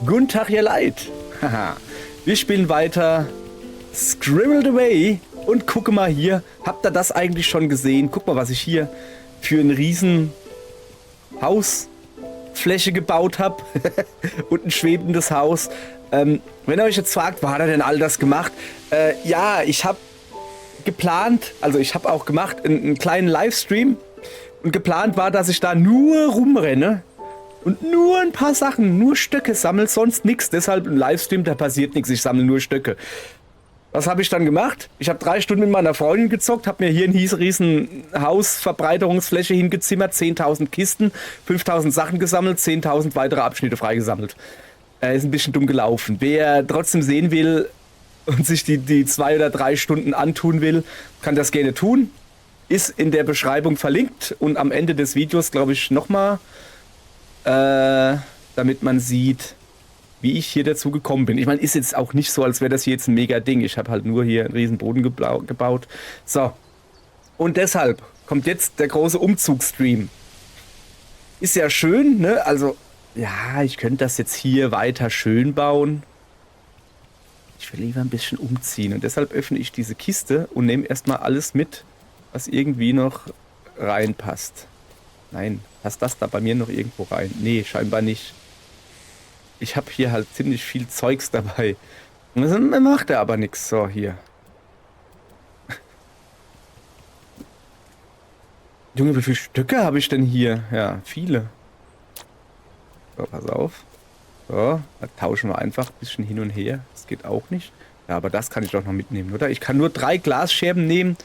Guten Tag, ihr Leid. Haha. Wir spielen weiter Scribbled Away und gucke mal hier. Habt ihr das eigentlich schon gesehen? Guck mal, was ich hier für ein riesen Hausfläche gebaut habe. Und ein schwebendes Haus. Wenn ihr euch jetzt fragt, wo hat er denn all das gemacht? Ja, ich habe geplant, also ich habe auch gemacht, einen kleinen Livestream. Und geplant war, dass ich da nur rumrenne und nur ein paar Sachen, nur Stöcke sammle, sonst nichts. Deshalb im Livestream, da passiert nichts, ich sammle nur Stöcke. Was habe ich dann gemacht? Ich habe 3 Stunden mit meiner Freundin gezockt, habe mir hier eine riesen Hausverbreiterungsfläche hingezimmert, 10.000 Kisten, 5.000 Sachen gesammelt, 10.000 weitere Abschnitte freigesammelt. Ist ein bisschen dumm gelaufen. Wer trotzdem sehen will und sich die 2 oder 3 Stunden antun will, kann das gerne tun. Ist in der Beschreibung verlinkt und am Ende des Videos, glaube ich, nochmal, damit man sieht, wie ich hier dazu gekommen bin. Ich meine, ist jetzt auch nicht so, als wäre das hier jetzt ein mega Ding. Ich habe halt nur hier einen riesen Boden gebaut. So. Und deshalb kommt jetzt der große Umzugsstream. Ist ja schön, ne? Also, ja, ich könnte das jetzt hier weiter schön bauen. Ich will lieber ein bisschen umziehen. Und deshalb öffne ich diese Kiste und nehme erstmal alles mit, was irgendwie noch reinpasst. Nein, passt das da bei mir noch irgendwo rein? Nee, scheinbar nicht. Ich habe hier halt ziemlich viel Zeugs dabei. Und das macht er aber nichts. So, hier. Junge, wie viele Stücke habe ich denn hier? Ja, viele. So, pass auf. So, da tauschen wir einfach ein bisschen hin und her. Das geht auch nicht. Ja, aber das kann ich doch noch mitnehmen, oder? Ich kann nur 3 Glasscherben nehmen.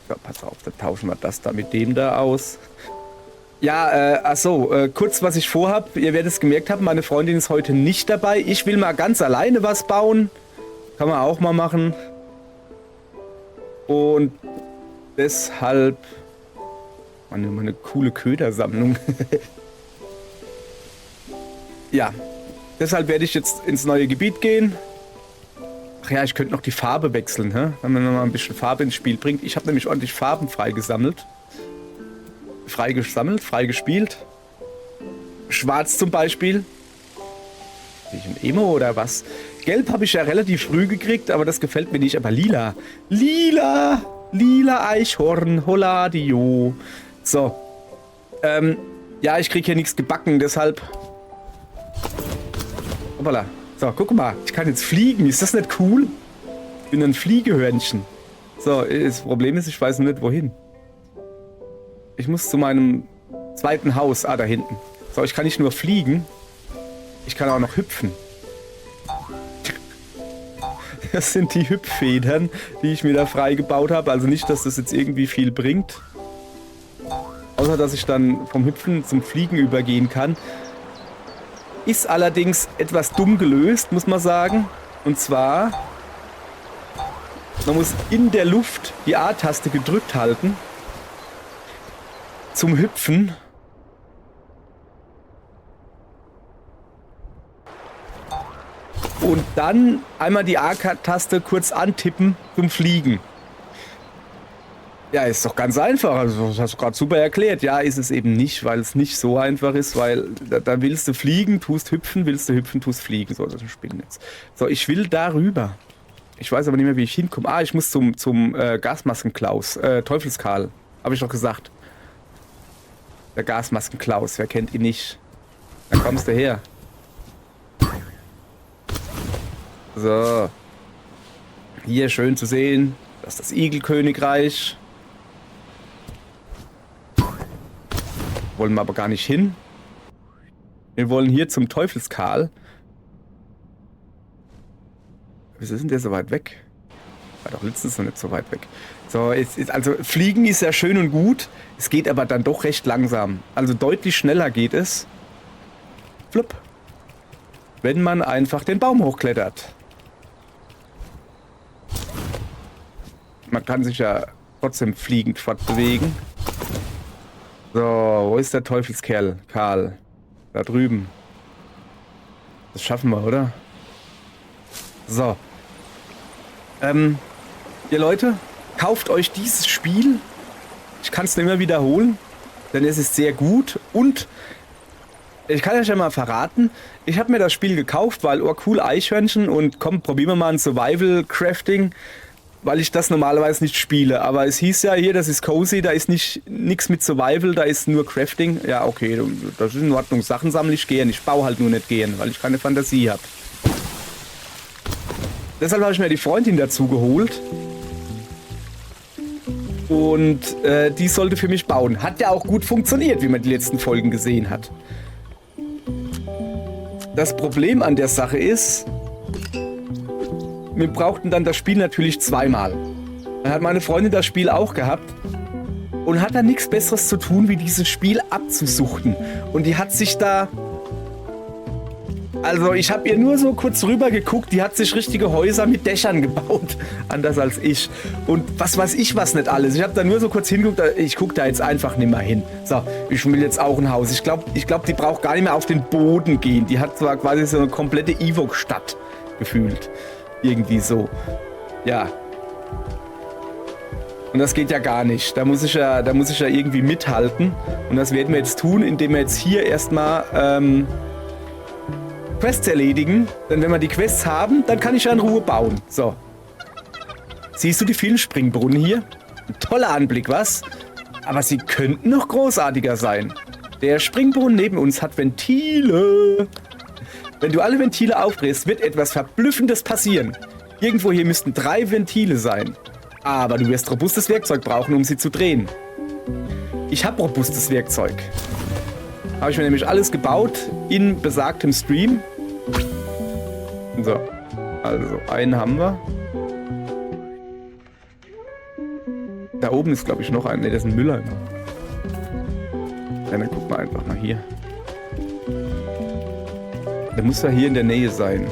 Ja, pass auf, dann tauschen wir das da mit dem da aus. Ja, kurz was ich vorhab. Ihr werdet es gemerkt haben, meine Freundin ist heute nicht dabei. Ich will mal ganz alleine was bauen. Kann man auch mal machen. Und deshalb... Meine coole Ködersammlung. Ja, deshalb werde ich jetzt ins neue Gebiet gehen. Ach ja, ich könnte noch die Farbe wechseln, hä? Wenn man noch mal ein bisschen Farbe ins Spiel bringt. Ich habe nämlich ordentlich Farben freigesammelt. Freigespielt. Schwarz zum Beispiel. Bin ich ein Emo oder was? Gelb habe ich ja relativ früh gekriegt, aber das gefällt mir nicht. Aber lila. Lila! Lila Eichhorn, Holladio. So. Ja, ich kriege hier nichts gebacken, deshalb... Hoppala. So, guck mal, ich kann jetzt fliegen. Ist das nicht cool? Ich bin ein Fliegehörnchen. So, das Problem ist, ich weiß nicht, wohin. Ich muss zu meinem zweiten Haus. Ah, da hinten. So, ich kann nicht nur fliegen. Ich kann auch noch hüpfen. Das sind die Hüpffedern, die ich mir da frei gebaut habe. Also nicht, dass das jetzt irgendwie viel bringt. Außer, dass ich dann vom Hüpfen zum Fliegen übergehen kann. Ist allerdings etwas dumm gelöst, muss man sagen. Und zwar, man muss in der Luft die A-Taste gedrückt halten. Zum Hüpfen. Und dann einmal die A-Taste kurz antippen zum Fliegen. Ja, ist doch ganz einfach. Also, das hast du gerade super erklärt. Ja, ist es eben nicht, weil es nicht so einfach ist, weil da willst du fliegen, tust hüpfen, willst du hüpfen, tust fliegen. So, das ist ein Spinnennetz. So, ich will darüber. Ich weiß aber nicht mehr, wie ich hinkomme. Ah, ich muss zum Gasmaskenklaus. Teufelskarl. Habe ich doch gesagt. Der Gasmaskenklaus. Wer kennt ihn nicht? Da kommst du her. So. Hier schön zu sehen. Das ist das Igelkönigreich. Wollen wir aber gar nicht hin. Wir wollen hier zum Teufelskarl. Wieso ist denn der so weit weg? War doch letztens noch nicht so weit weg. So, also Fliegen ist ja schön und gut. Es geht aber dann doch recht langsam. Also deutlich schneller geht es. Flupp. Wenn man einfach den Baum hochklettert. Man kann sich ja trotzdem fliegend fortbewegen. So, wo ist der Teufelskerl? Karl. Da drüben. Das schaffen wir, oder? So. Ihr Leute, kauft euch dieses Spiel. Ich kann es nur immer wiederholen, denn es ist sehr gut. Und ich kann euch ja mal verraten, ich habe mir das Spiel gekauft, weil, oh cool, Eichhörnchen und komm, probieren wir mal ein Survival-Crafting, weil ich das normalerweise nicht spiele. Aber es hieß ja hier, das ist cozy, da ist nichts mit Survival, da ist nur Crafting. Ja, okay, das ist in Ordnung. Sachen sammle ich gern, ich baue halt nur nicht gern, weil ich keine Fantasie habe. Deshalb habe ich mir die Freundin dazu geholt. Und die sollte für mich bauen. Hat ja auch gut funktioniert, wie man die letzten Folgen gesehen hat. Das Problem an der Sache ist, wir brauchten dann das Spiel natürlich zweimal. Dann hat meine Freundin das Spiel auch gehabt und hat dann nichts Besseres zu tun, wie dieses Spiel abzusuchten. Und die hat sich da... Also ich habe ihr nur so kurz rüber geguckt, die hat sich richtige Häuser mit Dächern gebaut, anders als ich. Und was weiß ich was nicht alles. Ich habe da nur so kurz hingeguckt, ich gucke da jetzt einfach nicht mehr hin. So, ich will jetzt auch ein Haus. Ich glaube, die braucht gar nicht mehr auf den Boden gehen. Die hat zwar quasi so eine komplette Ewok-Stadt gefühlt. Irgendwie so. Ja. Und das geht ja gar nicht. Da muss ich ja irgendwie mithalten. Und das werden wir jetzt tun, indem wir jetzt hier erstmal... Quests erledigen, denn wenn wir die Quests haben, dann kann ich ja in Ruhe bauen. So. Siehst du die vielen Springbrunnen hier? Ein toller Anblick, was? Aber sie könnten noch großartiger sein. Der Springbrunnen neben uns hat Ventile. Wenn du alle Ventile aufdrehst, wird etwas Verblüffendes passieren. Irgendwo hier müssten 3 Ventile sein. Aber du wirst robustes Werkzeug brauchen, um sie zu drehen. Ich habe robustes Werkzeug. Habe ich mir nämlich alles gebaut in besagtem Stream. So, also einen haben wir. Da oben ist, glaube ich, noch ein. Ne, das ist ein Mülleimer. Ja, dann gucken wir einfach mal hier. Der muss ja hier in der Nähe sein.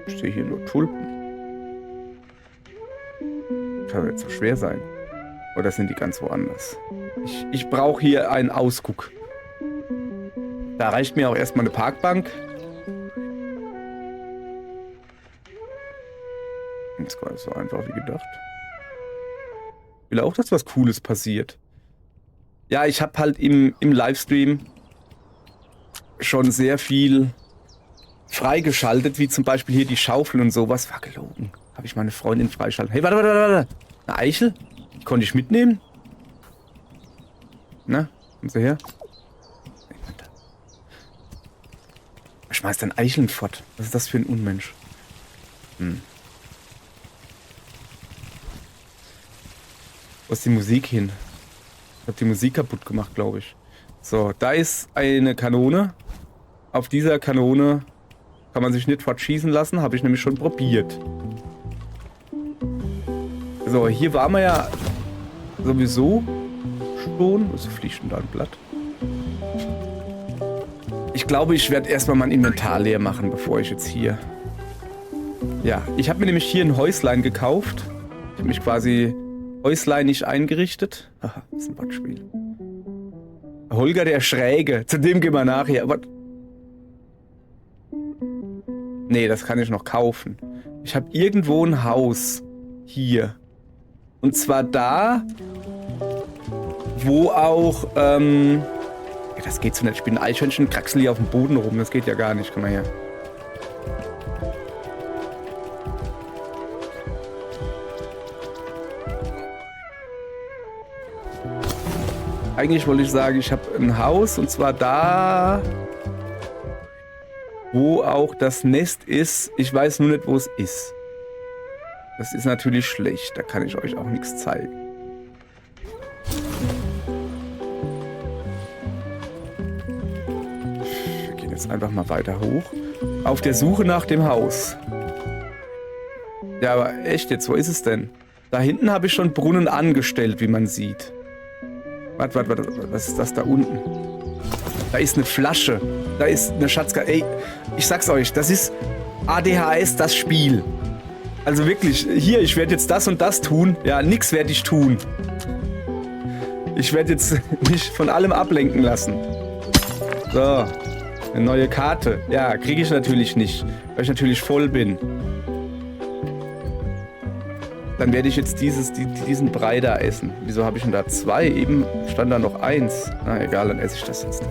Ich sehe hier nur Tulpen. Kann jetzt so schwer sein. Oder sind die ganz woanders? Ich brauche hier einen Ausguck. Da reicht mir auch erstmal eine Parkbank. Das ist gar nicht so einfach wie gedacht. Ich will auch, dass was Cooles passiert. Ja, ich habe halt im Livestream schon sehr viel freigeschaltet, wie zum Beispiel hier die Schaufel und sowas. War gelogen. Habe ich meine Freundin freischalten. Hey, warte. Eine Eichel? Die konnte ich mitnehmen? Na, kommen Sie her. Schmeißt ein Eicheln fort. Was ist das für ein Unmensch? Wo ist die Musik hin? Ich habe die Musik kaputt gemacht, glaube ich. So, da ist eine Kanone. Auf dieser Kanone kann man sich nicht fortschießen lassen. Habe ich nämlich schon probiert. So, hier waren wir ja sowieso schon. Was fliegt denn da ein Blatt? Ich glaube, ich werde erstmal mein Inventar leer machen, bevor ich jetzt hier... Ja, ich habe mir nämlich hier ein Häuslein gekauft. Ich habe mich quasi häusleinig eingerichtet. Aha, das ist ein Wortspiel. Holger der Schräge. Zu dem gehen wir nachher. Aber... Nee, das kann ich noch kaufen. Ich habe irgendwo ein Haus. Hier. Und zwar da, wo auch, ja, das geht so nicht. Ich bin ein Eichhörnchen, kraxel hier auf dem Boden rum. Das geht ja gar nicht. Komm mal her. Eigentlich wollte ich sagen, ich habe ein Haus und zwar da, wo auch das Nest ist. Ich weiß nur nicht, wo es ist. Das ist natürlich schlecht, da kann ich euch auch nichts zeigen. Wir gehen jetzt einfach mal weiter hoch. Auf der Suche nach dem Haus. Ja, aber echt jetzt, wo ist es denn? Da hinten habe ich schon Brunnen angestellt, wie man sieht. Warte, was ist das da unten? Da ist eine Flasche. Da ist eine Schatzkarte. Ey, ich sag's euch, das ist ADHS, das Spiel. Also wirklich, hier, ich werde jetzt das und das tun. Ja, nix werde ich tun. Ich werde jetzt mich von allem ablenken lassen. So, eine neue Karte. Ja, kriege ich natürlich nicht, weil ich natürlich voll bin. Dann werde ich jetzt diesen Brei da essen. Wieso habe ich denn da 2? Eben stand da noch 1. Na egal, dann esse ich das jetzt.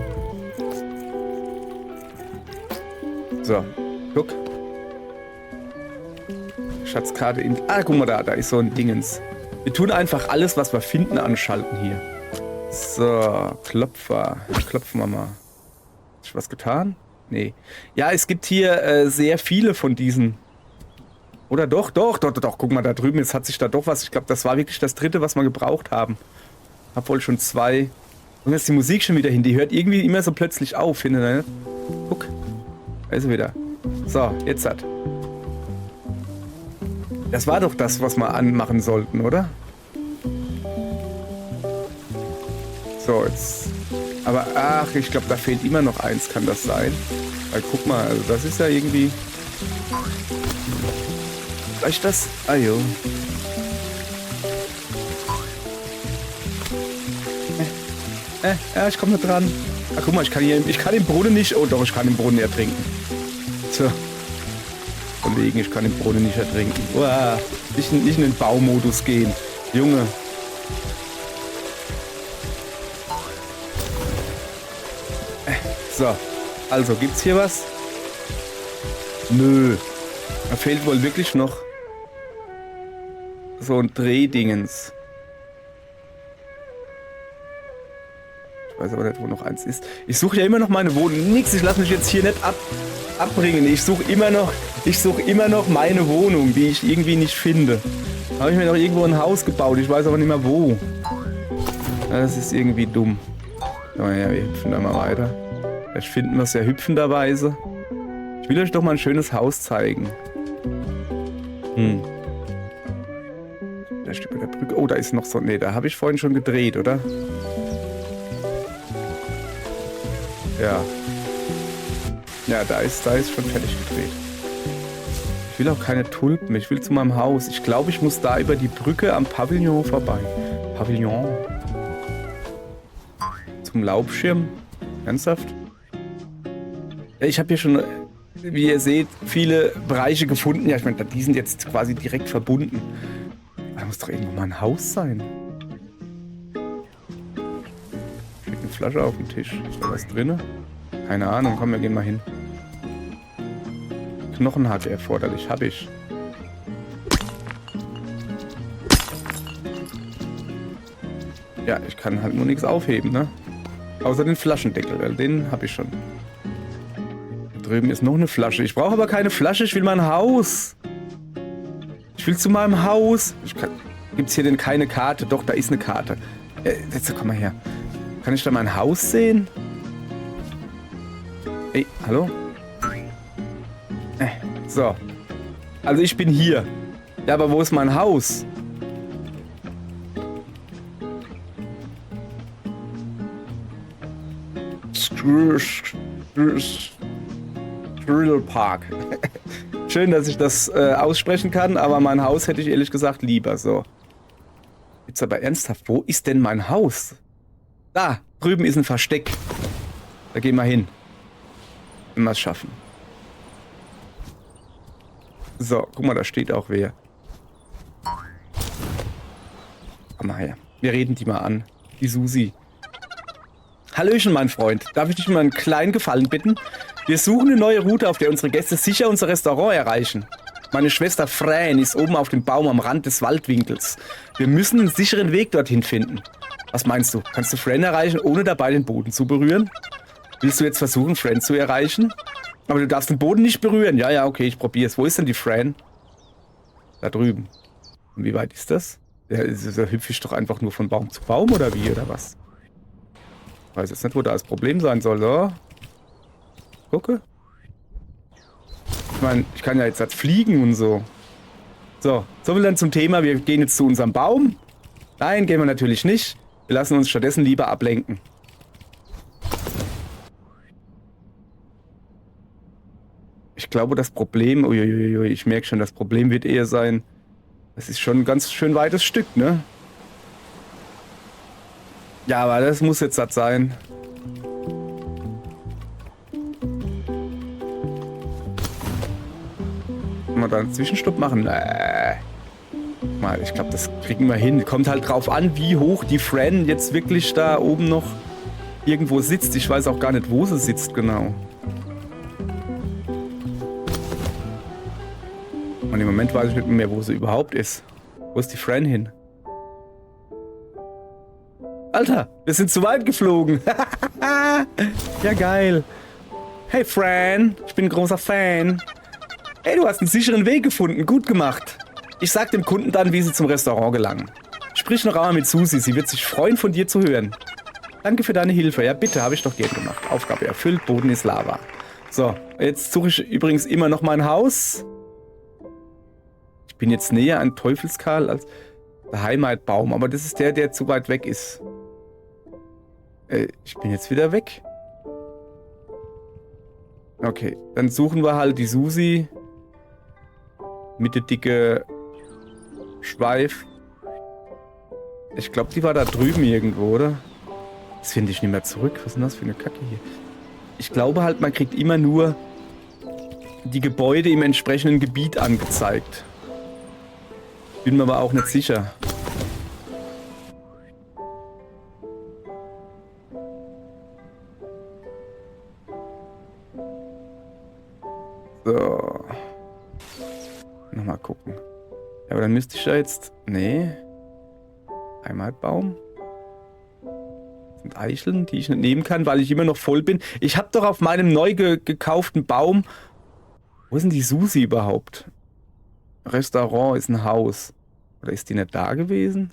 So, guck. Schatzkarte in... Ah, guck mal da ist so ein Dingens. Wir tun einfach alles, was wir finden, anschalten hier. So, Klopfer. Klopfen wir mal. Hab ich was getan? Nee. Ja, es gibt hier sehr viele von diesen... Oder doch. Guck mal da drüben, jetzt hat sich da doch was... Ich glaube, das war wirklich das 3., was wir gebraucht haben. Hab wohl schon 2. Und jetzt ist die Musik schon wieder hin. Die hört irgendwie immer so plötzlich auf. Findet ihr nicht? Guck. Da ist sie wieder. So, jetzt hat. Das war doch das, was wir anmachen sollten, oder? So, jetzt... Aber, ach, ich glaube, da fehlt immer noch 1, kann das sein? Weil, guck mal, also das ist ja irgendwie... Vielleicht das... Ah, jo. Ja, ich komme da dran. Ach, guck mal, ich kann den Brunnen nicht... Oh, doch, ich kann den Brunnen ertrinken. So. Von wegen, ich kann den Brunnen nicht ertrinken. Uah, nicht in den Baumodus gehen. Junge. So. Also, gibt's hier was? Nö. Da fehlt wohl wirklich noch so ein Drehdingens. Ich weiß aber nicht, wo noch 1 ist. Ich suche ja immer noch meine Wohnung. Nix, ich lasse mich jetzt hier nicht abbringen. Ich suche immer noch meine Wohnung, die ich irgendwie nicht finde. Da habe ich mir noch irgendwo ein Haus gebaut. Ich weiß aber nicht mehr wo. Das ist irgendwie dumm. Naja, wir hüpfen da mal weiter. Vielleicht finden wir es ja hüpfenderweise. Ich will euch doch mal ein schönes Haus zeigen. Da steht bei der Brücke. Oh, da ist noch so... Ne, da habe ich vorhin schon gedreht, oder? Ja. Ja, da ist schon fertig gedreht. Ich will auch keine Tulpen. Ich will zu meinem Haus. Ich glaube, ich muss da über die Brücke am Pavillon vorbei. Pavillon. Zum Laubschirm. Ernsthaft? Ja, ich habe hier schon, wie ihr seht, viele Bereiche gefunden. Ja, ich meine, die sind jetzt quasi direkt verbunden. Da muss doch irgendwo mal ein Haus sein. Steht eine Flasche auf dem Tisch. Ist da was drin? Keine Ahnung. Komm, wir gehen mal hin. Knochenhacke erforderlich. Hab ich. Ja, ich kann halt nur nichts aufheben, ne? Außer den Flaschendeckel, weil den habe ich schon. Da drüben ist noch eine Flasche. Ich brauche aber keine Flasche, ich will mein Haus. Ich will zu meinem Haus. Gibt es hier denn keine Karte? Doch, da ist eine Karte. Jetzt komm mal her. Kann ich da mein Haus sehen? Ey, hallo? So. Also ich bin hier. Ja, aber wo ist mein Haus? Squirrel Park. Schön, dass ich das aussprechen kann, aber mein Haus hätte ich ehrlich gesagt lieber. So. Jetzt aber ernsthaft, wo ist denn mein Haus? Da, drüben ist ein Versteck. Da gehen wir hin. Wenn wir es schaffen. So, guck mal, da steht auch wer. Komm mal her. Wir reden die mal an. Die Susi. Hallöchen, mein Freund. Darf ich dich um einen kleinen Gefallen bitten? Wir suchen eine neue Route, auf der unsere Gäste sicher unser Restaurant erreichen. Meine Schwester Fran ist oben auf dem Baum am Rand des Waldwinkels. Wir müssen einen sicheren Weg dorthin finden. Was meinst du? Kannst du Fran erreichen, ohne dabei den Boden zu berühren? Willst du jetzt versuchen, Fran zu erreichen? Aber du darfst den Boden nicht berühren. Ja, okay, ich probier's. Wo ist denn die Fran? Da drüben. Und wie weit ist das? Da hüpfe ich doch einfach nur von Baum zu Baum, oder wie, oder was? Ich weiß jetzt nicht, wo da das Problem sein soll, so. Gucke. Ich meine, ich kann ja jetzt halt fliegen und so. So viel dann zum Thema. Wir gehen jetzt zu unserem Baum. Nein, gehen wir natürlich nicht. Wir lassen uns stattdessen lieber ablenken. Ich glaube, das Problem... Uiuiui, ich merke schon, das Problem wird eher sein... Das ist schon ein ganz schön weites Stück, ne? Ja, aber das muss jetzt das sein. Können wir da einen Zwischenstopp machen? Mal mal, ich glaube, das kriegen wir hin. Kommt halt drauf an, wie hoch die Fran jetzt wirklich da oben noch irgendwo sitzt. Ich weiß auch gar nicht, wo sie sitzt genau. Und im Moment weiß ich nicht mehr, wo sie überhaupt ist. Wo ist die Fran hin? Alter, wir sind zu weit geflogen. Ja, geil. Hey Fran, ich bin ein großer Fan. Hey, du hast einen sicheren Weg gefunden. Gut gemacht. Ich sag dem Kunden dann, wie sie zum Restaurant gelangen. Sprich noch einmal mit Susi. Sie wird sich freuen, von dir zu hören. Danke für deine Hilfe. Ja, bitte, habe ich doch gern gemacht. Aufgabe erfüllt, Boden ist Lava. So, jetzt suche ich übrigens immer noch mein Haus. Ich bin jetzt näher an Teufelskarl als der Heimatbaum. Aber das ist der, der zu weit weg ist. Ich bin jetzt wieder weg. Okay, dann suchen wir halt die Susi. Mit der dicke Schweif. Ich glaube, die war da drüben irgendwo, oder? Das finde ich nicht mehr zurück. Was ist denn das für eine Kacke hier? Ich glaube halt, man kriegt immer nur die Gebäude im entsprechenden Gebiet angezeigt. Bin mir aber auch nicht sicher. So. Nochmal gucken. Ja, aber dann müsste ich ja jetzt... Nee. Heimatbaum. Das sind Eicheln, die ich nicht nehmen kann, weil ich immer noch voll bin. Ich habe doch auf meinem neu gekauften Baum... Wo ist denn die Susi überhaupt? Restaurant ist ein Haus. Oder ist die nicht da gewesen?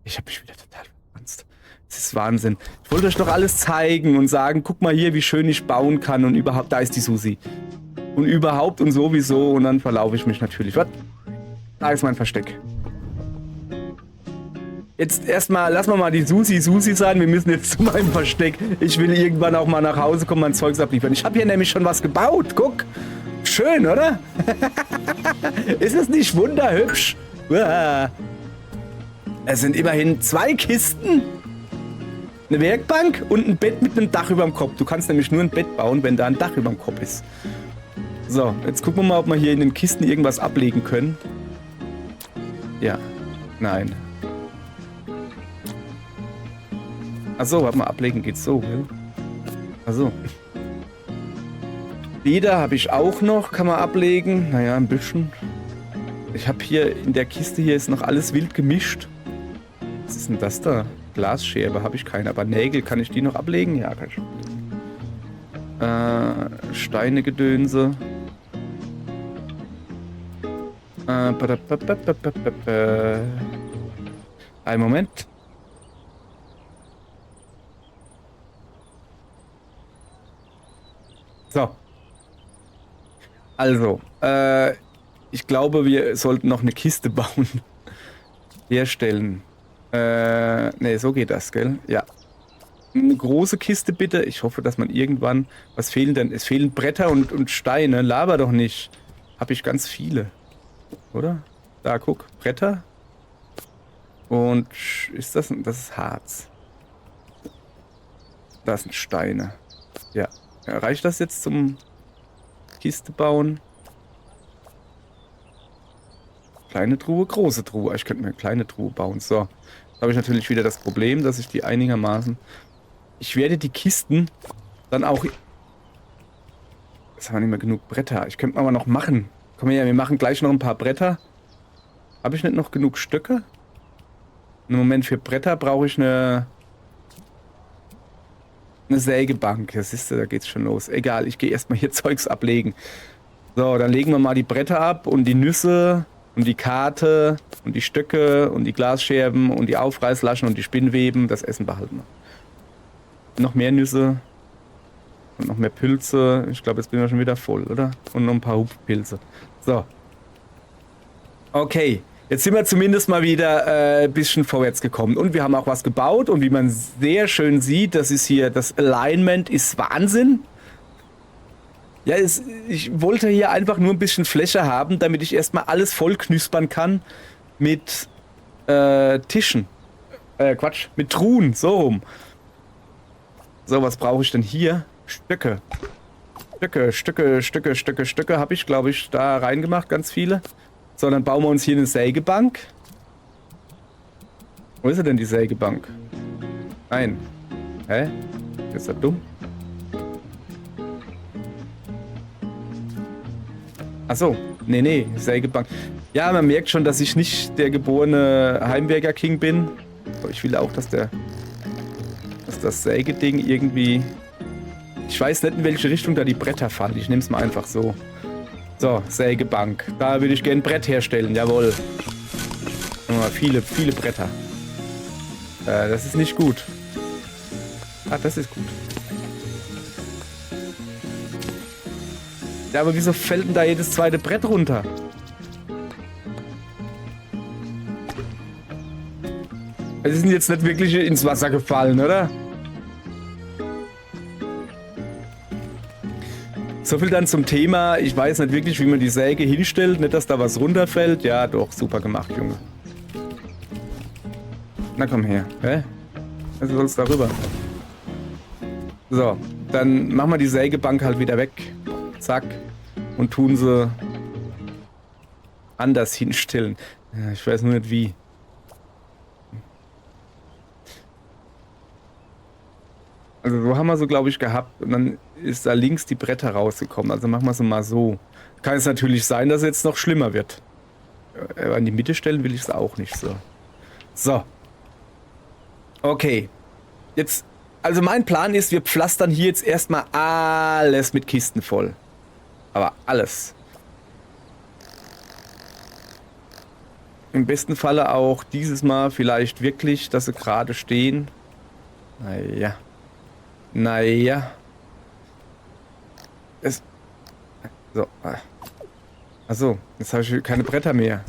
Ich habe mich wieder total verranzt. Das ist Wahnsinn. Ich wollte euch doch alles zeigen und sagen, guck mal hier, wie schön ich bauen kann und überhaupt, da ist die Susi. Und überhaupt und sowieso und dann verlaufe ich mich natürlich. Was? Da ist mein Versteck. Jetzt erstmal, lassen wir mal die Susi sein. Wir müssen jetzt zu meinem Versteck. Ich will irgendwann auch mal nach Hause kommen, mein Zeugs abliefern. Ich habe hier nämlich schon was gebaut. Guck. Schön, oder? Ist es nicht wunderhübsch? Es sind immerhin 2 Kisten, eine Werkbank und ein Bett mit einem Dach über dem Kopf. Du kannst nämlich nur ein Bett bauen, wenn da ein Dach über dem Kopf ist. So, jetzt gucken wir mal, ob wir hier in den Kisten irgendwas ablegen können. Ja. Nein. Achso, warte mal, ablegen geht so, gell? Achso. Leder habe ich auch noch, kann man ablegen. Naja, ein bisschen. Ich habe hier in der Kiste, hier ist noch alles wild gemischt. Was ist denn das da? Glasscherbe habe ich keine, aber Nägel, kann ich die noch ablegen? Ja, kann ich. Steinegedönse. Ein Moment. So. Also, ich glaube, wir sollten noch eine Kiste bauen. Herstellen. Ne, so geht das, gell? Ja. Eine große Kiste bitte. Ich hoffe, dass man irgendwann... Was fehlen denn? Es fehlen Bretter und Steine. Laber doch nicht. Habe ich ganz viele. Oder? Da, guck. Bretter. Und ist das... Das ist Harz. Das sind Steine. Ja. Reicht das jetzt zum Kiste bauen? Kleine Truhe, große Truhe. Ich könnte mir eine kleine Truhe bauen. So. Da habe ich natürlich wieder das Problem, dass ich die einigermaßen... Ich werde die Kisten dann auch... Jetzt haben wir nicht mehr genug Bretter. Ich könnte aber noch machen. Komm her, wir machen gleich noch ein paar Bretter. Habe ich nicht noch genug Stöcke? Im Moment für Bretter brauche ich eine Sägebank. Das ist, da geht's schon los. Egal, ich gehe erstmal hier Zeugs ablegen. So, dann legen wir mal die Bretter ab und die Nüsse und die Karte und die Stöcke und die Glasscherben und die Aufreißlaschen und die Spinnweben. Das Essen behalten wir. Noch mehr Nüsse und noch mehr Pilze. Ich glaube, jetzt bin ich schon wieder voll, oder? Und noch ein paar Hupfpilze. So. Okay. Jetzt sind wir zumindest mal wieder ein bisschen vorwärts gekommen. Und wir haben auch was gebaut. Und wie man sehr schön sieht, das ist hier, das Alignment ist Wahnsinn. Ja, ich wollte hier einfach nur ein bisschen Fläche haben, damit ich erstmal alles voll knuspern kann mit Tischen. Quatsch, mit Truhen, so rum. So, was brauche ich denn hier? Stöcke. Stöcke habe ich, glaube ich, da reingemacht, ganz viele. So, dann bauen wir uns hier eine Sägebank. Wo ist denn die Sägebank? Nein. Hä? Ist das dumm? Achso. Nee, Sägebank. Ja, man merkt schon, dass ich nicht der geborene Heimwerker-King bin. Aber ich will auch, dass das Sägeding irgendwie... Ich weiß nicht, in welche Richtung da die Bretter fallen. Ich nehme es mal einfach so. So, Sägebank. Da würde ich gerne ein Brett herstellen. Jawohl. Viele Bretter. Das ist nicht gut. Ah, das ist gut. Ja, aber wieso fällt denn da jedes zweite Brett runter? Sie sind jetzt nicht wirklich ins Wasser gefallen, oder? So viel dann zum Thema. Ich weiß nicht wirklich, wie man die Säge hinstellt. Nicht, dass da was runterfällt. Ja, doch. Super gemacht, Junge. Na komm her. Hä? Also soll's darüber. So, dann machen wir die Sägebank halt wieder weg. Zack. Und tun sie anders hinstellen. Ja, ich weiß nur nicht wie. Also so haben wir so, glaube ich, gehabt. Und dann ist da links die Bretter rausgekommen. Also machen wir es mal so. Kann es natürlich sein, dass es jetzt noch schlimmer wird. Aber in die Mitte stellen will ich es auch nicht so. So. Okay. Jetzt, also mein Plan ist, wir pflastern hier jetzt erstmal alles mit Kisten voll. Aber alles. Im besten Falle auch dieses Mal vielleicht wirklich, dass sie gerade stehen. Naja. Naja. So. Achso, jetzt habe ich keine Bretter mehr.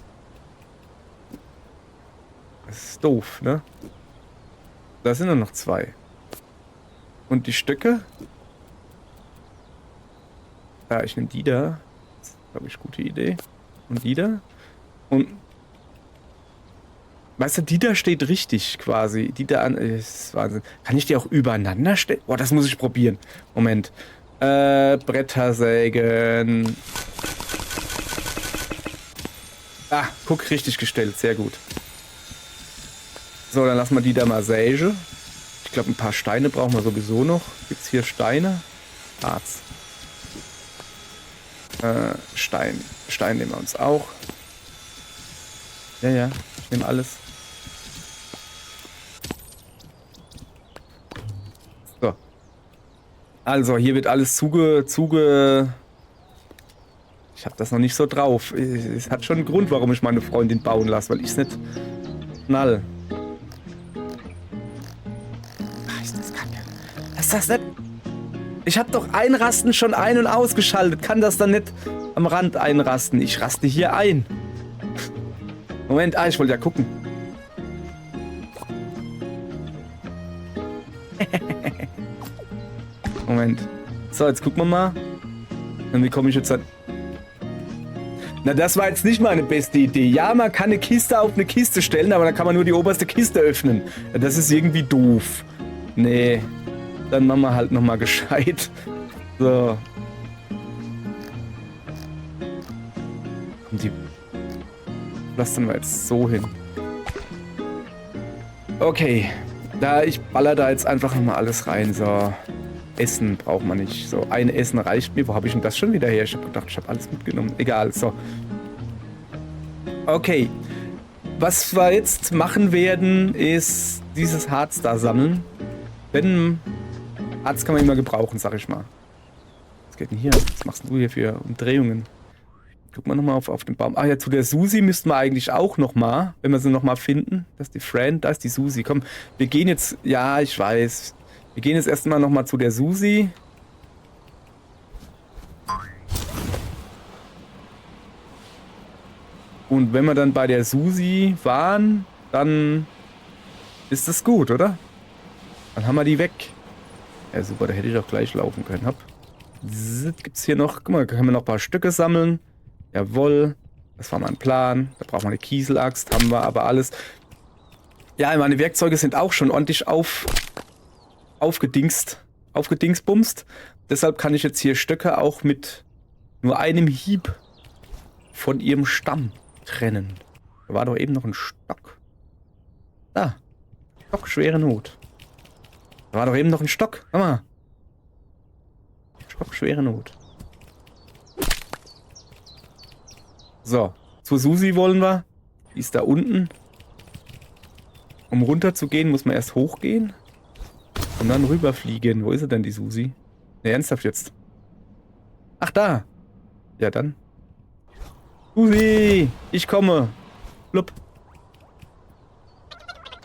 Das ist doof, ne? Da sind nur noch 2. Und die Stöcke? Ja, ich nehme die da. Das ist, glaube ich, gute Idee. Und die da. Und weißt du, die da steht richtig quasi. Die da an. Ist Wahnsinn. Kann ich die auch übereinander stellen? Boah, das muss ich probieren. Moment. Brettersägen. Ah, guck, richtig gestellt. Sehr gut. So, dann lassen wir die da mal säge. Ich glaube, ein paar Steine brauchen wir sowieso noch. Gibt's hier Steine? Harz. Stein. Stein nehmen wir uns auch. Ja, ich nehme alles. So. Also, hier wird alles Ich habe das noch nicht so drauf. Es hat schon einen Grund, warum ich meine Freundin bauen lasse, weil ich es nicht knall. Ach, ist das kacke. Ist das nicht... Ich habe doch Einrasten schon ein- und ausgeschaltet. Kann das dann nicht am Rand einrasten? Ich raste hier ein. Moment, ich wollte ja gucken. Moment. So, jetzt gucken wir mal. Und wie komme ich jetzt an... Na, das war jetzt nicht meine beste Idee. Ja, man kann eine Kiste auf eine Kiste stellen, aber dann kann man nur die oberste Kiste öffnen. Ja, das ist irgendwie doof. Nee. Dann machen wir halt nochmal gescheit. So. Und die lassen wir jetzt so hin. Okay. Ich baller da jetzt einfach nochmal alles rein. So. Essen braucht man nicht. So, ein Essen reicht mir. Wo habe ich denn das schon wieder her? Ich habe gedacht, ich habe alles mitgenommen. Egal, so. Okay. Was wir jetzt machen werden, ist dieses Harz da sammeln. Denn Harz kann man immer gebrauchen, sag ich mal. Was geht denn hier? Was machst du hier für Umdrehungen? Guck mal nochmal auf den Baum. Ach ja, zu der Susi müssten wir eigentlich auch nochmal, wenn wir sie nochmal finden. Das ist die Friend, da ist die Susi. Komm, wir gehen jetzt... Ja, ich weiß... Wir gehen jetzt erstmal nochmal zu der Susi. Und wenn wir dann bei der Susi waren, dann ist das gut, oder? Dann haben wir die weg. Ja, super, da hätte ich auch gleich laufen können. Hopp. Gibt's hier noch... Guck mal, da können wir noch ein paar Stücke sammeln. Jawohl. Das war mein Plan. Da brauchen wir eine Kieselaxt. Haben wir aber alles. Ja, meine Werkzeuge sind auch schon ordentlich aufgedingsbumst. Deshalb kann ich jetzt hier Stöcke auch mit nur einem Hieb von ihrem Stamm trennen. Da war doch eben noch ein Stock. Da. Stock, schwere Not. Da war doch eben noch ein Stock. Guck mal. Stock, schwere Not. So. Zur Susi wollen wir. Die ist da unten. Um runter zu gehen, muss man erst hochgehen. Und dann rüberfliegen. Wo ist sie denn, die Susi? Ne, ernsthaft jetzt. Ach, da. Ja, dann. Susi, ich komme. Blub.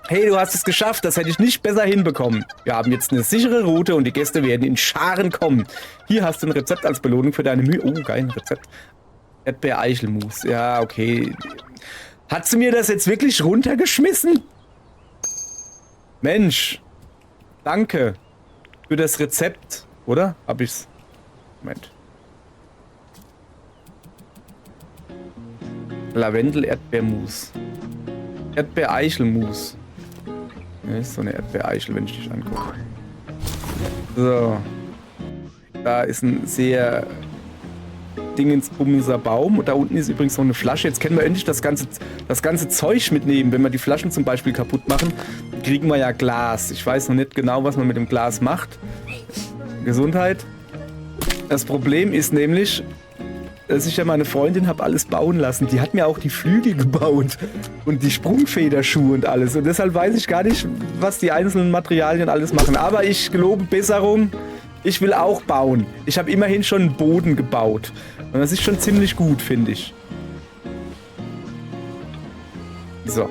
Hey, du hast es geschafft. Das hätte ich nicht besser hinbekommen. Wir haben jetzt eine sichere Route und die Gäste werden in Scharen kommen. Hier hast du ein Rezept als Belohnung für deine Mühe. Oh, geil, ein Rezept. Erdbeer-Eichelmus. Ja, okay. Hat sie mir das jetzt wirklich runtergeschmissen? Mensch. Danke. Für das Rezept. Oder? Hab ich's? Moment. Lavendel-Erdbeermus. Erdbeereichelmus. Ja, ist so eine Erdbeereichel, wenn ich dich angucke. So. Da ist ein sehr dingensbummiger Baum. Und da unten ist übrigens so eine Flasche. Jetzt können wir endlich das ganze Zeug mitnehmen. Wenn wir die Flaschen zum Beispiel kaputt machen, kriegen wir ja Glas. Ich weiß noch nicht genau, was man mit dem Glas macht. Gesundheit. Das Problem ist nämlich, dass ich ja meine Freundin habe alles bauen lassen. Die hat mir auch die Flügel gebaut und die Sprungfederschuhe und alles. Und deshalb weiß ich gar nicht, was die einzelnen Materialien alles machen. Aber ich gelobe Besserung. Ich will auch bauen. Ich habe immerhin schon einen Boden gebaut. Und das ist schon ziemlich gut, finde ich. So.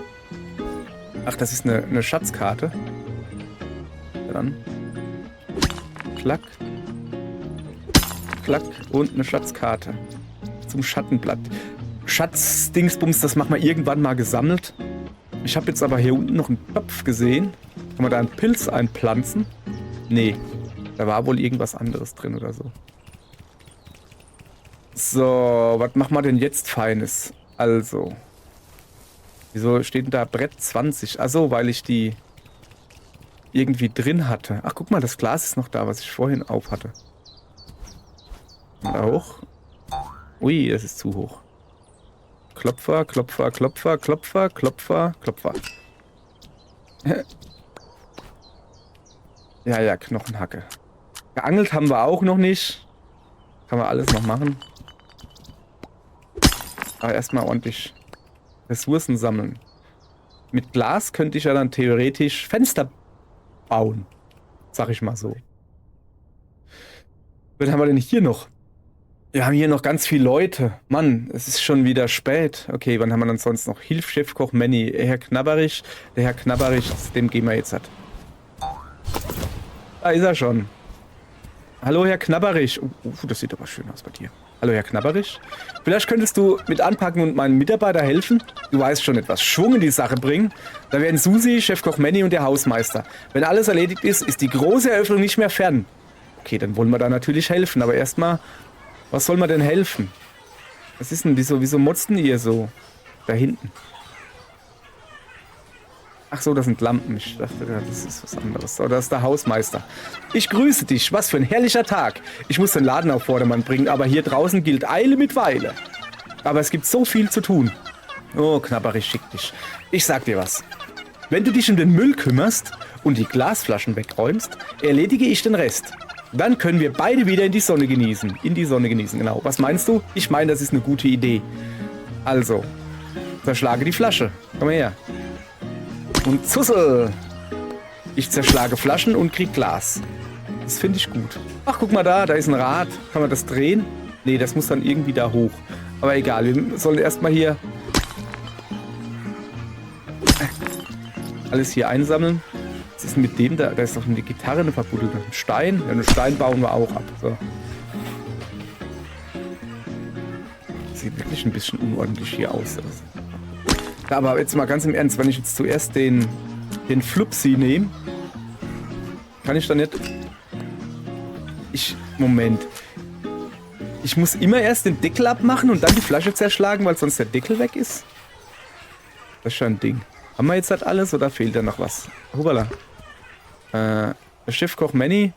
Ach, das ist eine Schatzkarte. Dann. Klack. Klack. Und eine Schatzkarte. Zum Schattenblatt. Schatzdingsbums, das machen wir irgendwann mal gesammelt. Ich habe jetzt aber hier unten noch einen Topf gesehen. Kann man da einen Pilz einpflanzen? Nee. Da war wohl irgendwas anderes drin oder so. So, was machen wir denn jetzt Feines? Also. Wieso steht denn da Brett 20? Achso, weil ich die irgendwie drin hatte. Ach, guck mal, das Glas ist noch da, was ich vorhin auf hatte. Da hoch. Ui, das ist zu hoch. Klopfer, Klopfer, Klopfer, Klopfer, Klopfer, Klopfer. Ja, ja, Knochenhacke. Geangelt haben wir auch noch nicht. Kann man alles noch machen. Aber erstmal ordentlich Ressourcen sammeln. Mit Glas könnte ich ja dann theoretisch Fenster bauen. Sag ich mal so. Was haben wir denn hier noch? Wir haben hier noch ganz viele Leute. Mann, es ist schon wieder spät. Okay, wann haben wir dann sonst noch? Hilf, Chefkoch, Manny, Herr Knabberich. Der Herr Knabberich, dem gehen wir jetzt halt. Da ist er schon. Hallo, Herr Knabberich. Das sieht aber schön aus bei dir. Hallo, Herr Knabberich. Vielleicht könntest du mit anpacken und meinen Mitarbeiter helfen? Du weißt schon, etwas Schwung in die Sache bringen. Da wären Susi, Chefkoch Manny und der Hausmeister. Wenn alles erledigt ist, ist die große Eröffnung nicht mehr fern. Okay, dann wollen wir da natürlich helfen. Aber erstmal, was soll man denn helfen? Was ist denn, wieso motzen ihr so? Da hinten. Ach so, das sind Lampen. Ich dachte, das ist was anderes. So, das ist der Hausmeister. Ich grüße dich. Was für ein herrlicher Tag. Ich muss den Laden auf Vordermann bringen, aber hier draußen gilt Eile mit Weile. Aber es gibt so viel zu tun. Oh, Knabberich, schick dich. Ich sag dir was. Wenn du dich um den Müll kümmerst und die Glasflaschen wegräumst, erledige ich den Rest. Dann können wir beide wieder in die Sonne genießen. In die Sonne genießen, genau. Was meinst du? Ich meine, das ist eine gute Idee. Also, zerschlage die Flasche. Komm her. Und Zussel. Ich zerschlage Flaschen und krieg Glas. Das finde ich gut. Ach, guck mal da ist ein Rad. Kann man das drehen? Nee, das muss dann irgendwie da hoch. Aber egal, wir sollen erstmal hier alles hier einsammeln. Was ist mit dem da? Da ist doch eine Gitarre, eine verbuddelte. Ein Stein? Ja, einen Stein bauen wir auch ab. So. Sieht wirklich ein bisschen unordentlich hier aus. Ja, aber jetzt mal ganz im Ernst, wenn ich jetzt zuerst den Flupsi nehme, kann ich dann nicht... Moment. Ich muss immer erst den Deckel abmachen und dann die Flasche zerschlagen, weil sonst der Deckel weg ist? Das ist schon ein Ding. Haben wir jetzt halt alles oder fehlt da noch was? Hoppala. Der Chefkoch Manny.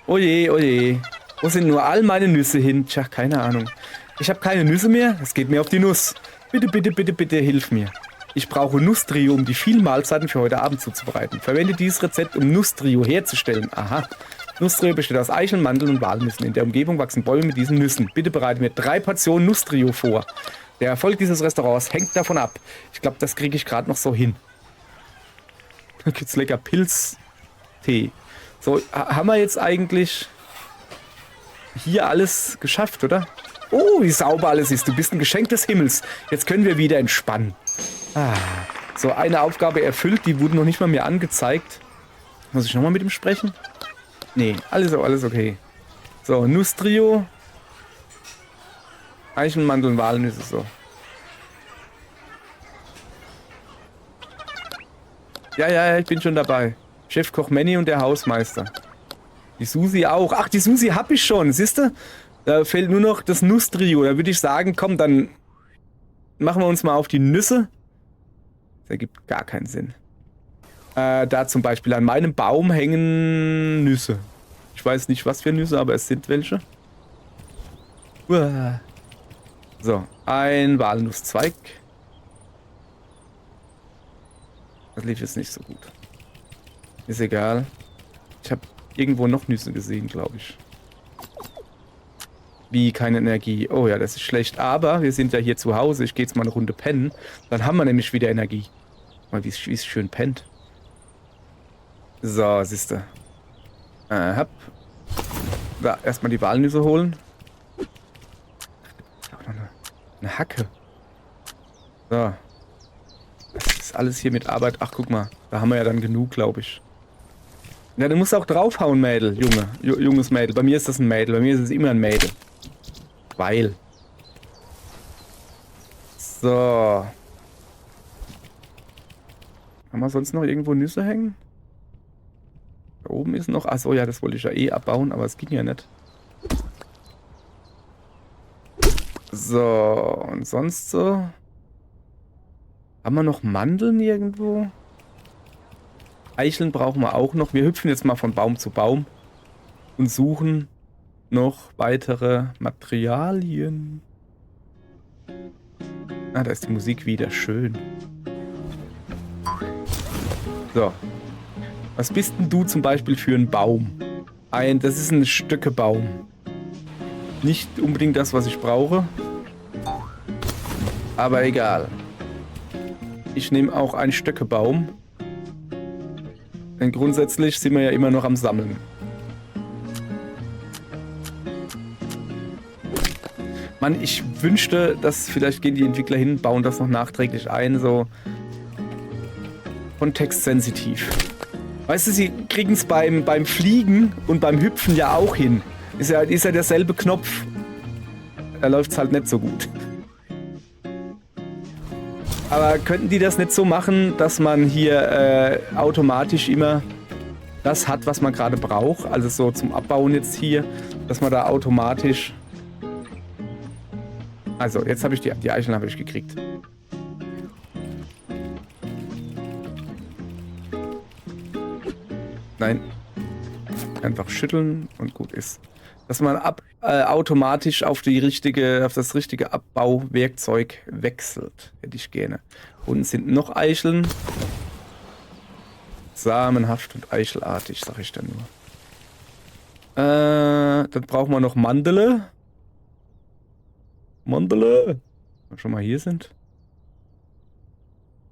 Oje, oje. Wo sind nur all meine Nüsse hin? Tja, keine Ahnung. Ich habe keine Nüsse mehr. Es geht mir auf die Nuss. Bitte, bitte, bitte, bitte, hilf mir. Ich brauche Nusstrio, um die vielen Mahlzeiten für heute Abend zuzubereiten. Verwende dieses Rezept, um Nusstrio herzustellen. Aha. Nusstrio besteht aus Eicheln, Mandeln und Walnüssen. In der Umgebung wachsen Bäume mit diesen Nüssen. Bitte bereite mir 3 Portionen Nusstrio vor. Der Erfolg dieses Restaurants hängt davon ab. Ich glaube, das kriege ich gerade noch so hin. Da gibt's lecker Pilztee. So, haben wir jetzt eigentlich hier alles geschafft, oder? Oh, wie sauber alles ist. Du bist ein Geschenk des Himmels. Jetzt können wir wieder entspannen. Ah, so, eine Aufgabe erfüllt. Die wurde noch nicht mal mir angezeigt. Muss ich nochmal mit ihm sprechen? Nee, alles okay. So, Nusstrio. Eichenmandeln, Walnüsse, so. Ja, ich bin schon dabei. Chefkoch Manny und der Hausmeister. Die Susi auch. Ach, die Susi hab ich schon, siehst du? Da fehlt nur noch das Nusstrio. Da würde ich sagen, komm, dann machen wir uns mal auf die Nüsse. Das ergibt gar keinen Sinn. Da zum Beispiel an meinem Baum hängen Nüsse. Ich weiß nicht, was für Nüsse, aber es sind welche. Uah. So, ein Walnusszweig. Das lief jetzt nicht so gut. Ist egal. Ich habe irgendwo noch Nüsse gesehen, glaube ich. Wie, keine Energie. Oh ja, das ist schlecht. Aber wir sind ja hier zu Hause. Ich gehe jetzt mal eine Runde pennen. Dann haben wir nämlich wieder Energie. Mal, wie es schön pennt. So, siehste. Hab. Da, erstmal die Walnüsse holen. Auch noch eine Hacke. So. Das ist alles hier mit Arbeit. Ach, guck mal. Da haben wir ja dann genug, glaube ich. Ja, du musst auch draufhauen, Mädel, Junge. Junges Mädel. Bei mir ist das ein Mädel. Bei mir ist es immer ein Mädel. Weil. So. Haben wir sonst noch irgendwo Nüsse hängen? Da oben ist noch... Achso, ja, das wollte ich ja eh abbauen, aber es ging ja nicht. So, und sonst so... Haben wir noch Mandeln irgendwo? Eicheln brauchen wir auch noch. Wir hüpfen jetzt mal von Baum zu Baum und suchen noch weitere Materialien. Ah, da ist die Musik wieder. Schön. So. Was bist denn du zum Beispiel für ein Baum? Das ist ein Stöckebaum. Nicht unbedingt das, was ich brauche. Aber egal. Ich nehme auch einen Stöckebaum. Denn grundsätzlich sind wir ja immer noch am Sammeln. Mann, ich wünschte, dass vielleicht gehen die Entwickler hin, bauen das noch nachträglich ein, so kontextsensitiv. Weißt du, sie kriegen es beim Fliegen und beim Hüpfen ja auch hin. Ist ja derselbe Knopf. Da läuft es halt nicht so gut. Aber könnten die das nicht so machen, dass man hier automatisch immer das hat, was man gerade braucht? Also so zum Abbauen jetzt hier, dass man da automatisch... Also, jetzt habe ich die Eicheln habe ich gekriegt. Nein. Einfach schütteln und gut ist. Dass man automatisch auf das richtige Abbauwerkzeug wechselt. Hätte ich gerne. Unten sind noch Eicheln. Samenhaft und eichelartig, sag ich dann nur. Dann brauchen wir noch Mandele. Mandele. Wenn wir schon mal hier sind.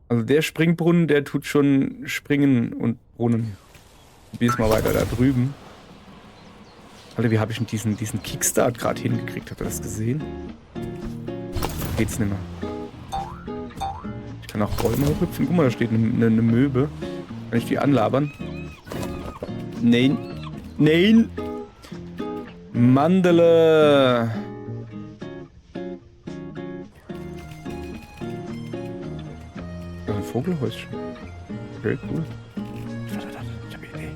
Also der Springbrunnen, der tut schon springen und Brunnen. Probier es mal weiter da drüben. Alter, wie habe ich denn diesen Kickstart gerade hingekriegt? Habt ihr das gesehen? Geht's nicht mehr. Ich kann auch Bäume hochhüpfen. Guck mal, da steht eine Möwe. Kann ich die anlabern? Nein. Nein! Mandele! Das ist ein Vogelhäuschen. Okay, cool.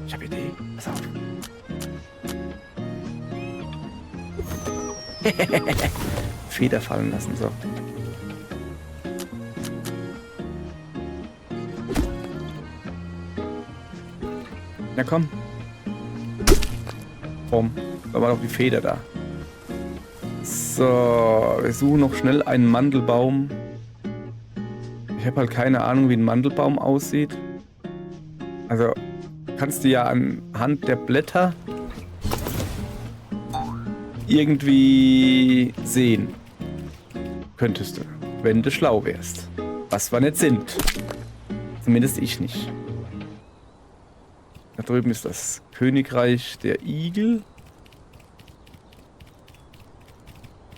Ich hab Idee. Pass auf. Feder fallen lassen, so. Na komm. Bumm. Da war noch die Feder da. So, wir suchen noch schnell einen Mandelbaum. Ich habe halt keine Ahnung, wie ein Mandelbaum aussieht. Also kannst du ja anhand der Blätter irgendwie sehen. Könntest du, wenn du schlau wärst. Was wir nicht sind. Zumindest ich nicht. Da drüben ist das Königreich der Igel.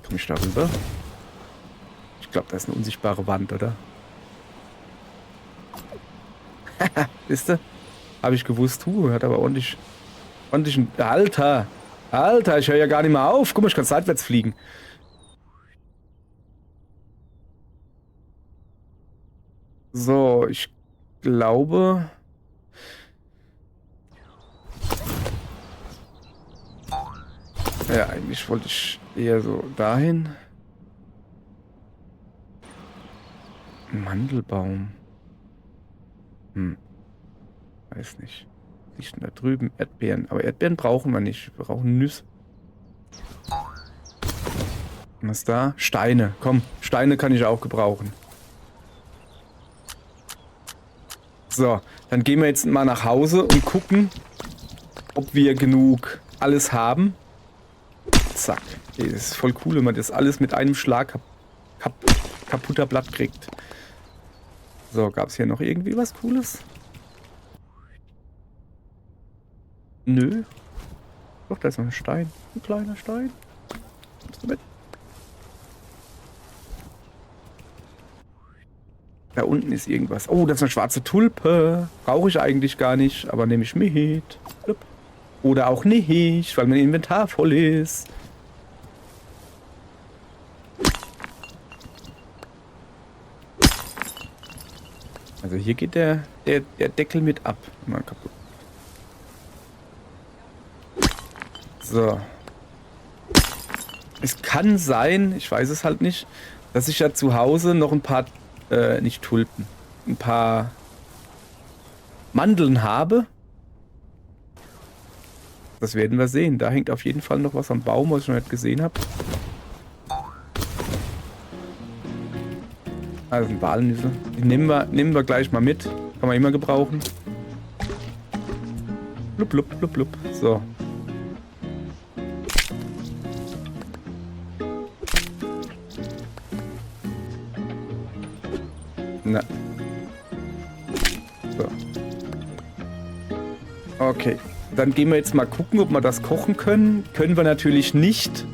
Komm ich da rüber? Ich glaube, da ist eine unsichtbare Wand, oder? Haha, wisst ihr? Habe ich gewusst. Hat aber ordentlich Alter! Alter, ich höre ja gar nicht mehr auf. Guck mal, ich kann seitwärts fliegen. So, ich glaube... Ja, eigentlich wollte ich eher so dahin. Mandelbaum. Weiß nicht. Liegt da drüben Erdbeeren. Aber Erdbeeren brauchen wir nicht. Wir brauchen Nüsse. Was ist da? Steine. Komm, Steine kann ich auch gebrauchen. So, dann gehen wir jetzt mal nach Hause und gucken, ob wir genug alles haben. Zack. Das ist voll cool, wenn man das alles mit einem Schlag kaputter Blatt kriegt. So, gab es hier noch irgendwie was Cooles? Nö. Doch, da ist noch ein Stein. Ein kleiner Stein. Kommst du mit? Da unten ist irgendwas. Oh, das ist eine schwarze Tulpe. Brauche ich eigentlich gar nicht, aber nehme ich mit. Oder auch nicht, weil mein Inventar voll ist. Also hier geht der Deckel mit ab. Mal kaputt. So. Es kann sein, ich weiß es halt nicht, dass ich ja zu Hause noch ein paar, nicht Tulpen, ein paar Mandeln habe. Das werden wir sehen. Da hängt auf jeden Fall noch was am Baum, was ich noch nicht gesehen habe. Also ein Walnüsse. Die nehmen wir gleich mal mit. Kann man immer gebrauchen. Blub, blub, blub, blub. So. Na. So. Okay. Dann gehen wir jetzt mal gucken, ob wir das kochen können. Können wir natürlich nicht,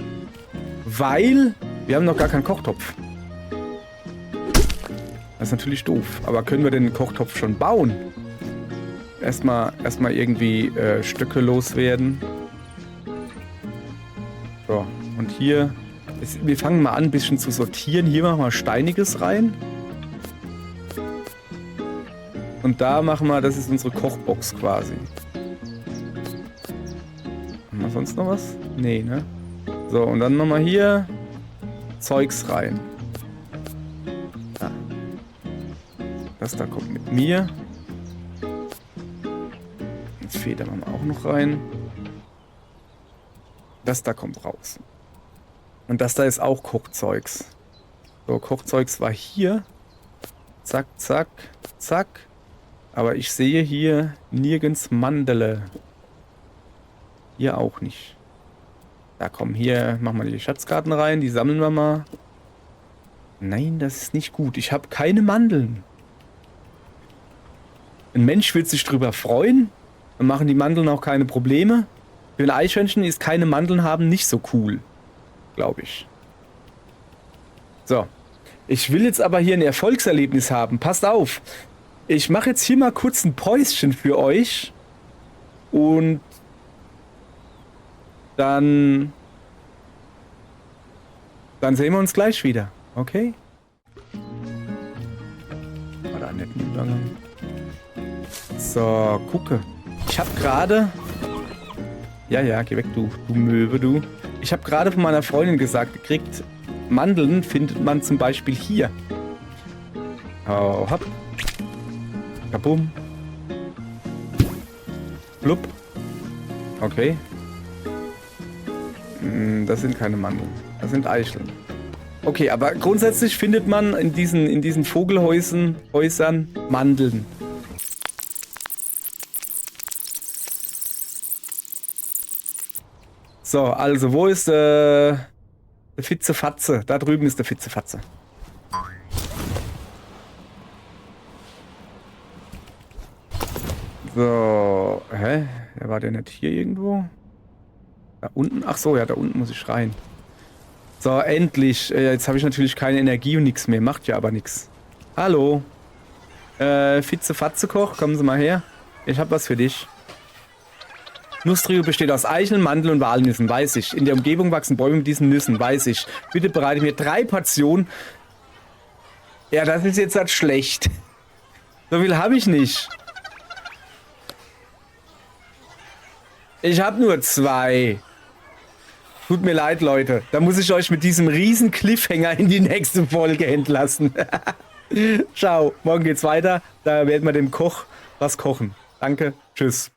weil wir haben noch gar keinen Kochtopf. Das ist natürlich doof. Aber können wir den Kochtopf schon bauen? Erstmal irgendwie Stöcke loswerden. So, und hier... wir fangen mal an, ein bisschen zu sortieren. Hier machen wir Steiniges rein. Und da machen wir... das ist unsere Kochbox quasi. Haben wir sonst noch was? Nee, ne? So, und dann machen wir hier Zeugs rein. Das da kommt mit mir. Jetzt Feder machen wir auch noch rein. Das da kommt raus. Und das da ist auch Kochzeugs. So, Kochzeugs war hier. Zack, zack, zack. Aber ich sehe hier nirgends Mandele. Hier auch nicht. Da kommen hier, machen wir die Schatzkarten rein, die sammeln wir mal. Nein, das ist nicht gut. Ich habe keine Mandeln. Ein Mensch wird sich drüber freuen. Dann machen die Mandeln auch keine Probleme. Für ein Eichhörnchen ist keine Mandeln haben nicht so cool. Glaube ich. So. Ich will jetzt aber hier ein Erfolgserlebnis haben. Passt auf. Ich mache jetzt hier mal kurz ein Päuschen für euch. Und dann sehen wir uns gleich wieder. Okay? War da nicht ein Übergang. So, gucke. Ich habe gerade... Ja, geh weg, du Möwe, du. Ich habe gerade von meiner Freundin gesagt gekriegt, Mandeln findet man zum Beispiel hier. Oh, hopp. Kabum. Blub. Okay. Das sind keine Mandeln. Das sind Eicheln. Okay, aber grundsätzlich findet man in diesen Häusern Mandeln. So, also, wo ist der Fitzefatze? Da drüben ist der Fitzefatze. So, hä? War der nicht hier irgendwo? Da unten? Ach so, ja, da unten muss ich rein. So, endlich. Jetzt habe ich natürlich keine Energie und nichts mehr. Macht ja aber nichts. Hallo. Fitzefatze-Koch, kommen Sie mal her. Ich habe was für dich. Nusstrio besteht aus Eicheln, Mandel und Walnüssen, weiß ich. In der Umgebung wachsen Bäume mit diesen Nüssen, weiß ich. Bitte bereite mir 3 Portionen. Ja, das ist jetzt halt schlecht. So viel habe ich nicht. Ich habe nur 2. Tut mir leid, Leute. Da muss ich euch mit diesem riesen Cliffhanger in die nächste Folge entlassen. Ciao. Morgen geht's weiter. Da werden wir dem Koch was kochen. Danke. Tschüss.